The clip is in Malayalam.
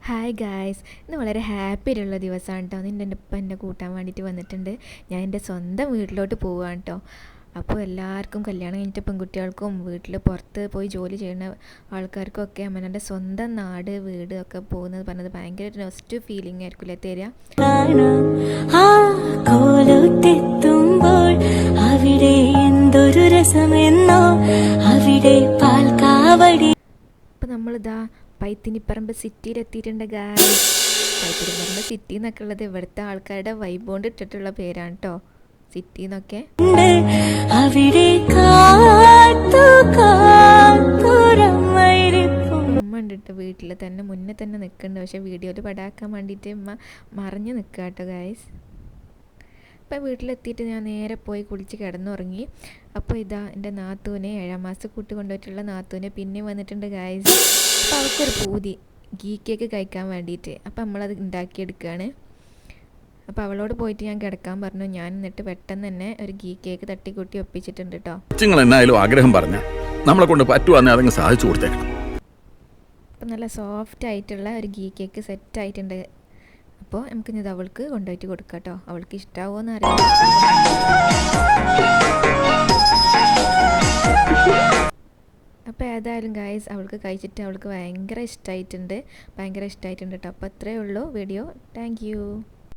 ഹായ് ഗായ്സ്, ഇന്ന് വളരെ ഹാപ്പി ആയിട്ടുള്ള ദിവസമാണ് കേട്ടോ. ഇന്ന് എൻ്റെ ഉപ്പ എന്നെ കൂട്ടാൻ വേണ്ടിയിട്ട് വന്നിട്ടുണ്ട്. ഞാൻ എൻ്റെ സ്വന്തം വീട്ടിലോട്ട് പോവുകയാണ് കേട്ടോ. അപ്പോൾ എല്ലാവർക്കും കല്യാണം കഴിഞ്ഞിട്ട് പെൺകുട്ടികൾക്കും വീട്ടിൽ പുറത്ത് പോയി ജോലി ചെയ്യുന്ന ആൾക്കാർക്കൊക്കെ അമ്മേൻ്റെ സ്വന്തം നാട് വീട് ഒക്കെ പോകുന്നത് പറഞ്ഞത് ഭയങ്കര ഒരു നെഗറ്റീവ് ഫീലിംഗ് ആയിരിക്കില്ലേ തരിക. അവിടെ എന്തൊരു രസമെന്നോ അവിടെ പാൽക്കാവടി. അപ്പോൾ നമ്മളിതാ പൈത്തിനിപ്പറമ്പ് സിറ്റിയിലെത്തിയിട്ടുണ്ട് ഗായ്സ്. പൈത്തിനിപ്പറമ്പ് സിറ്റി എന്നൊക്കെ ഉള്ളത് ഇവിടുത്തെ ആൾക്കാരുടെ വൈബ് കൊണ്ട് ഇട്ടിട്ടുള്ള പേരാണ് കേട്ടോ, സിറ്റി എന്നൊക്കെ. ഉമ്മ ഉണ്ട് കേട്ടോ, വീട്ടിൽ തന്നെ മുന്നേ തന്നെ നിൽക്കുന്നുണ്ട്. പക്ഷെ വീഡിയോയിൽ പടാക്കാൻ വേണ്ടിയിട്ട് ഉമ്മ മറിഞ്ഞ് നിൽക്കുക കേട്ടോ ഗായ്സ്. അപ്പം വീട്ടിലെത്തിയിട്ട് ഞാൻ നേരെ പോയി കുളിച്ച് കിടന്നുറങ്ങി. അപ്പോൾ ഇതാ എൻ്റെ നാത്തൂനെ 7ാം മാസം കൂട്ടി കൊണ്ടുപോയിട്ടുള്ള നാത്തൂനെ പിന്നെ വന്നിട്ടുണ്ട് ഗായ്സ്. അപ്പോൾ അവർക്കൊരു പൂതി ഗീ കേക്ക് കഴിക്കാൻ വേണ്ടിയിട്ട്. അപ്പോൾ നമ്മളത് ഉണ്ടാക്കിയെടുക്കുകയാണ്. അപ്പോൾ അവളോട് പോയിട്ട് ഞാൻ കിടക്കാൻ പറഞ്ഞു. ഞാൻ എന്നിട്ട് പെട്ടെന്ന് തന്നെ ഒരു ഗീ കേക്ക് തട്ടിക്കൂട്ടി ഒപ്പിച്ചിട്ടുണ്ട് കേട്ടോ. എന്നായാലും ആഗ്രഹം പറഞ്ഞ നമ്മളെ കൊണ്ട് പറ്റുവാന്നെ അതങ്ങ് സാധിച്ചു കൊടുത്തേക്കണം. അപ്പം നല്ല സോഫ്റ്റ് ആയിട്ടുള്ള ഒരു ഗീ കേക്ക് സെറ്റ് ആയിട്ടുണ്ട്. അപ്പോൾ നമുക്ക് ഇത് അവൾക്ക് കൊണ്ടുപോയിട്ട് കൊടുക്കാം കേട്ടോ. അവൾക്ക് ഇഷ്ടാവുമോയെന്ന് അറിയാം. അപ്പോൾ ഏതായാലും ഗായ്സ് അവൾക്ക് കഴിച്ചിട്ട് അവൾക്ക് ഭയങ്കര ഇഷ്ടമായിട്ടുണ്ട് കേട്ടോ. അപ്പോൾ അത്രയേ ഉള്ളൂ വീഡിയോ. Thank you.